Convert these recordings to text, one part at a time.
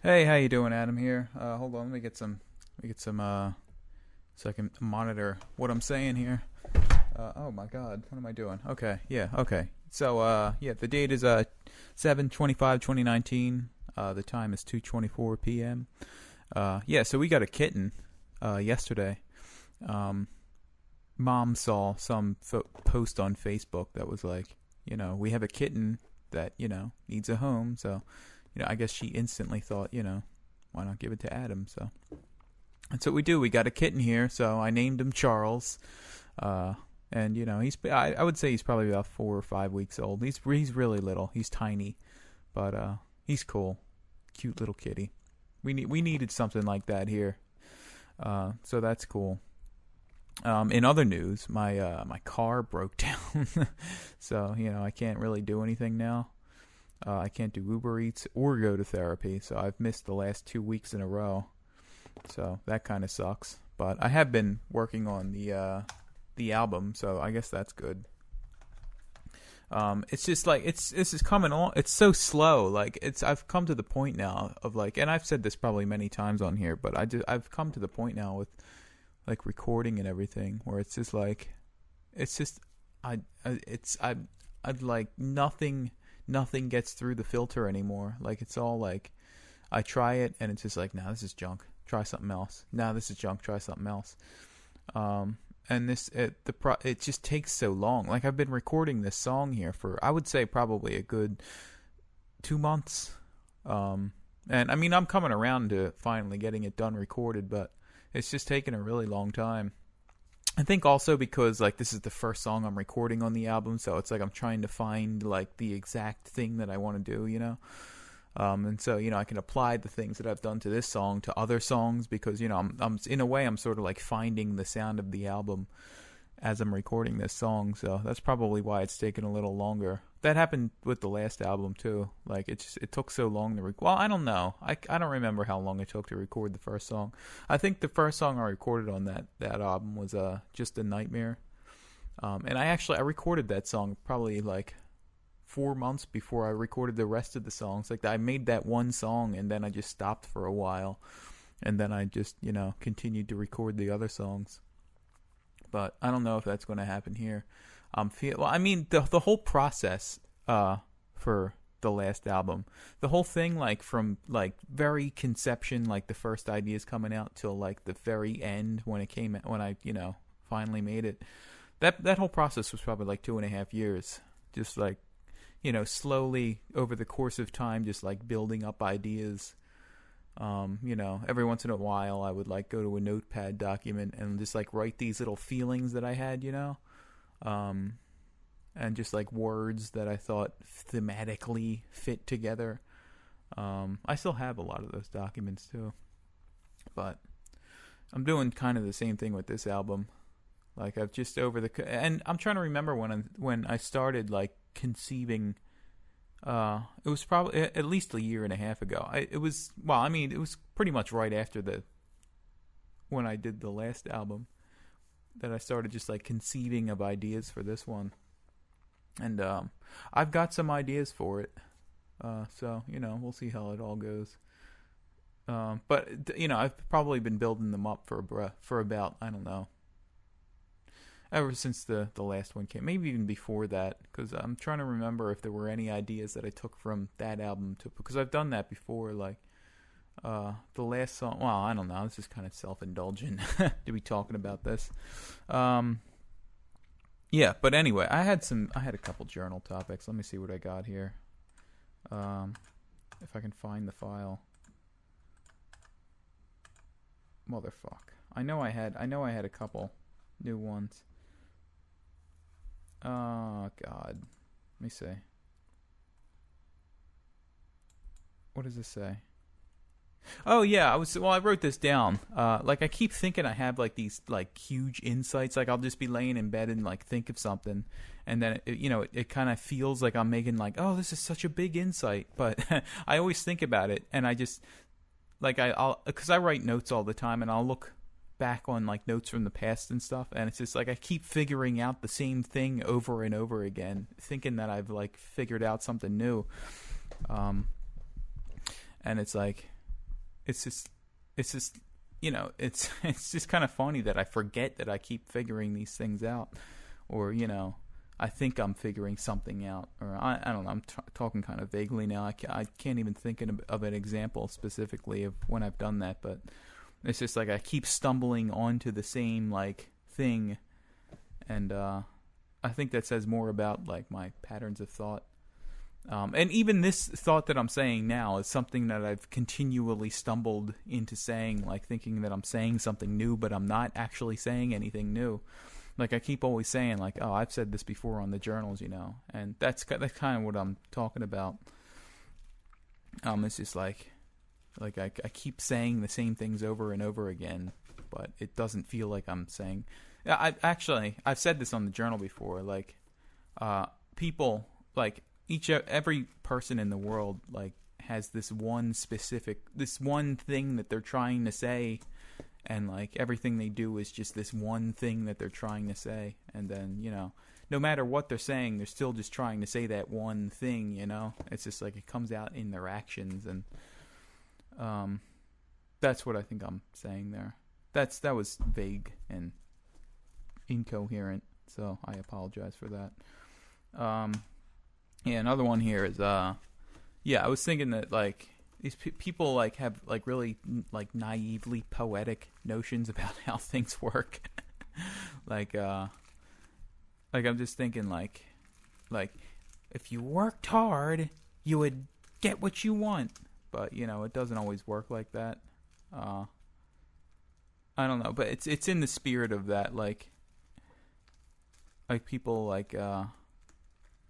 Hey, how you doing, Adam? Here. Hold on, let me get some, so I can monitor what I'm saying here. Oh my God, what am I doing? Okay, yeah, okay. So, yeah, the date is 7/25/2019. The time is 2:24 p.m. Yeah, so we got a kitten yesterday. Um, Mom saw some post on Facebook that was like, we have a kitten that needs a home, so I guess she instantly thought, why not give it to Adam? So that's what we do. We got a kitten here, so I named him Charles. And I would say he's probably about 4 or 5 weeks old. He's really little. He's tiny, but he's cool, cute little kitty. We needed something like that here, so that's cool. In other news, my car broke down, so I can't really do anything now. I can't do Uber Eats or go to therapy, so I've missed the last 2 weeks in a row. So that kind of sucks. But I have been working on the album, so I guess that's good. It's just like it's just coming along. It's so slow. Like I've come to the point now of like, and I've said this probably many times on here, but I've come to the point now with like recording and everything where it's just like, it's just I'd like nothing gets through the filter anymore. Like it's all like I try it and it's just like, nah, this is junk. Try something else. Nah, this is junk. Try something else. And it just takes so long. Like I've been recording this song here for I would say probably a good 2 months. And I mean I'm coming around to finally getting it done recorded, but it's just taken a really long time. I think also because like this is the first song I'm recording on the album, so it's like I'm trying to find like the exact thing that I want to do. And so I can apply the things that I've done to this song to other songs because I'm in a way I'm sort of like finding the sound of the album as I'm recording this song. So that's probably why it's taken a little longer. That happened with the last album too. Like it took so long to record. Well, I don't know. I don't remember how long it took to record the first song. I think the first song I recorded on that album was Just a Nightmare. And I recorded that song probably like 4 months before I recorded the rest of the songs. Like I made that one song and then I just stopped for a while, and then I just continued to record the other songs. But I don't know if that's going to happen here. I mean the whole process for the last album, the whole thing, like from like very conception, like the first ideas coming out till like the very end when I finally made it. That whole process was probably like 2.5 years, just like slowly over the course of time, just like building up ideas. Every once in a while I would like go to a notepad document and just like write these little feelings that I had, and just like words that I thought thematically fit together. I still have a lot of those documents too, but I'm doing kind of the same thing with this album. Like I've just and I'm trying to remember when I started like conceiving. It was probably at least a year and a half ago. It was pretty much right after when I did the last album that I started just like conceiving of ideas for this one. And I've got some ideas for it. So we'll see how it all goes. But I've probably been building them up for about, I don't know, ever since the last one came, maybe even before that, because I'm trying to remember if there were any ideas that I took from that album because I've done that before. Like the last song, well, I don't know, this is kind of self-indulgent to be talking about this. Yeah, but anyway, I had a couple journal topics. Let me see what I got here. If I can find the file. Motherfuck. I know I had a couple new ones. Oh God. Let me see. What does this say? Oh yeah, I wrote this down. Like I keep thinking I have like these like huge insights. Like I'll just be laying in bed and like think of something, and then it kind of feels like I'm making like, oh, this is such a big insight. But I always think about it, and I just like I'll because I write notes all the time, and I'll look back on like notes from the past and stuff, and it's just like I keep figuring out the same thing over and over again, thinking that I've like figured out something new. And it's like it's just it's just kind of funny that I forget that I keep figuring these things out, or I think I'm figuring something out, or I don't know. I'm talking kind of vaguely now. I can't even think of an example specifically of when I've done that, but it's just like I keep stumbling onto the same like thing, and I think that says more about like my patterns of thought. And even this thought that I'm saying now is something that I've continually stumbled into saying, like thinking that I'm saying something new, but I'm not actually saying anything new. Like I keep always saying, like, oh, I've said this before on the journals, and that's kind of what I'm talking about. It's just like I keep saying the same things over and over again, but it doesn't feel like I'm saying. Yeah, I've said this on the journal before. Like, people like. Every person in the world like has this one thing that they're trying to say, and like everything they do is just this one thing that they're trying to say, and then no matter what they're saying, they're still just trying to say that one thing. It's just like it comes out in their actions, and that's what I think I'm saying there. That was vague and incoherent, so I apologize for that. Yeah, another one here is I was thinking that like these people like have like really like naively poetic notions about how things work. like I'm just thinking like if you worked hard, you would get what you want, but it doesn't always work like that. I don't know, but it's in the spirit of that, like people like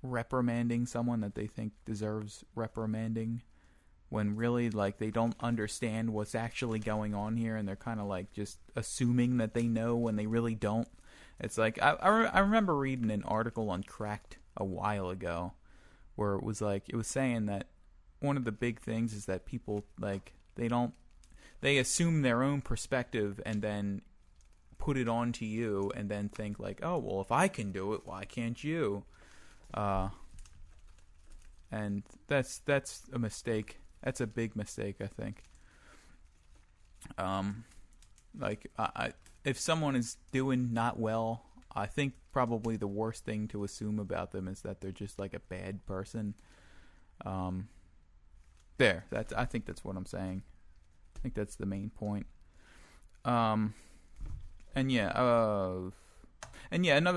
reprimanding someone that they think deserves reprimanding, when really like they don't understand what's actually going on here, and they're kind of like just assuming that they know when they really don't. It's like I remember reading an article on Cracked a while ago where it was saying that one of the big things is that people like they assume their own perspective and then put it onto you, and then think like, oh well, if I can do it, why can't you? And that's a mistake. That's a big mistake, I think. Like if someone is doing not well, I think probably the worst thing to assume about them is that they're just like a bad person. I think that's what I'm saying. I think that's the main point. And another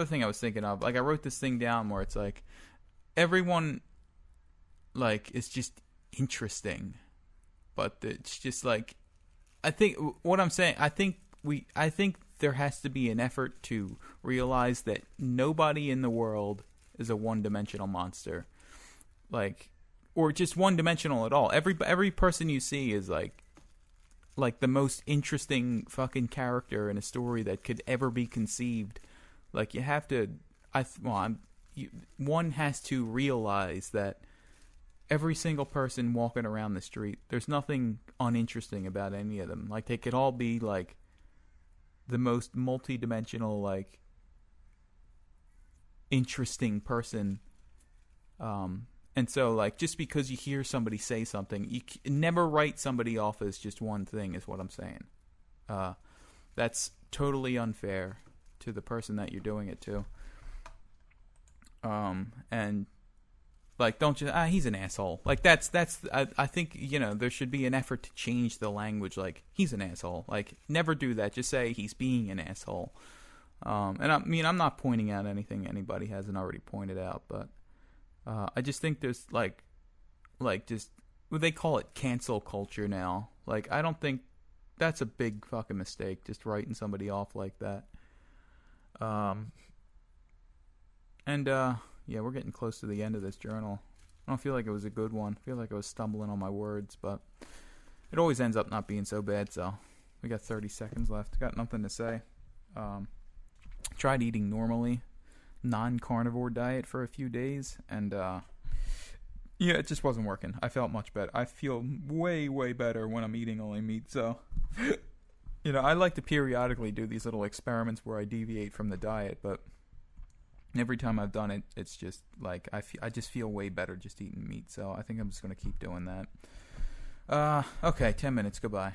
thing I was thinking of, like I wrote this thing down where it's like everyone like is just interesting, but it's just like I think what I'm saying. I think there has to be an effort to realize that nobody in the world is a one-dimensional monster, like, or just one-dimensional at all. Every person you see is like the most interesting fucking character in a story that could ever be conceived. Like you have to, one has to realize that every single person walking around the street, there's nothing uninteresting about any of them. Like they could all be like the most multi-dimensional, like interesting person. And so like just because you hear somebody say something, you never write somebody off as just one thing, is what I'm saying. That's totally unfair to the person that you're doing it to. And like, don't just he's an asshole. Like that's I think there should be an effort to change the language. Like he's an asshole. Like never do that. Just say he's being an asshole. And I mean I'm not pointing out anything anybody hasn't already pointed out, but I just think there's like just they call it cancel culture now. Like I don't think that's a big fucking mistake, just writing somebody off like that. Yeah, we're getting close to the end of this journal. I don't feel like it was a good one. I feel like I was stumbling on my words, but it always ends up not being so bad, so we got 30 seconds left. Got nothing to say. Tried eating normally, non-carnivore diet for a few days, and yeah, it just wasn't working. I felt much better. I feel way, way better when I'm eating only meat, so I like to periodically do these little experiments where I deviate from the diet, but every time I've done it, it's just like I just feel way better just eating meat. So I think I'm just going to keep doing that. Okay, 10 minutes. Goodbye.